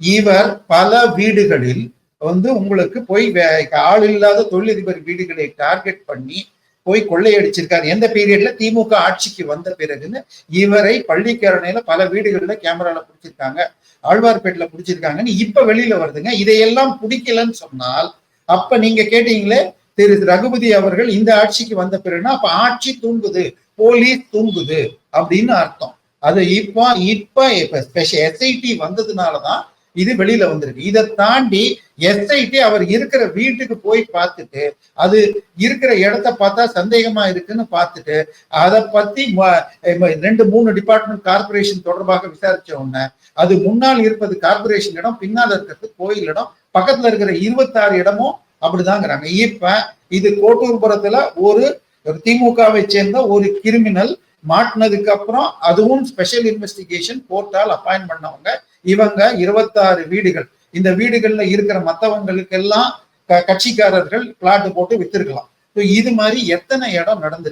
இவர் பல வீடுகளில் உங்களுக்கு போய் ஆள் இல்லாத தொழிலதிபர் வீடுகளை டார்கெட் பண்ணி போய் கொள்ளையடிச்சிருக்காரு. எந்த பீரியட்ல? திமுக ஆட்சிக்கு வந்த பிறகுன்னு இவரை பள்ளிக்கரணையில பல வீடுகள்ல கேமரால பிடிச்சிருக்காங்க, ஆழ்வார்பேட்டில பிடிச்சிருக்காங்கன்னு இப்ப வெளியில வருதுங்க. இதையெல்லாம் பிடிக்கலன்னு சொன்னால் அப்ப நீங்க கேட்டீங்களே திரு ரகுபதி அவர்கள் இந்த ஆட்சிக்கு வந்த பிறகுனா அப்ப ஆட்சி தூங்குது, போலீஸ் தூங்குது அப்படின்னு அர்த்தம். அது இப்ப எஸ்ஐடி வந்ததுனாலதான் இது வெளியில வந்திருக்கு. இதை தாண்டி எஸ்ஐடி அவர் இருக்கிற வீட்டுக்கு போய் பார்த்துட்டு அது இருக்கிற இடத்த பார்த்தா சந்தேகமா இருக்குன்னு பார்த்துட்டு அதை பத்தி 2-3 டிபார்ட்மெண்ட் கார்பரேஷன் தொடர்பாக விசாரிச்ச உடனே அது முன்னால் இருப்பது கார்பரேஷன் இடம், பின்னால் இருக்கிறது கோயில் இடம், பக்கத்துல இருக்கிற 26 இடமும் அப்படிதாங்கிறாங்க. இப்ப இது கோட்டூர்புரத்துல ஒரு திமுகவை சேர்ந்த ஒரு கிரிமினல் மாட்டினதுக்கு அப்புறம் அதுவும் ஸ்பெஷல் இன்வெஸ்டிகேஷன் கோர்ட்டால் அப்பாயின்ட் பண்ணவங்க இவங்க 26 வீடுகள். இந்த வீடுகள்ல இருக்கிற மத்தவங்களுக்கு எல்லாம் கட்சிக்காரர்கள் பிளாட் போட்டு வித்திருக்கலாம். இது மாதிரி எத்தனை இடம் நடந்திருக்கு.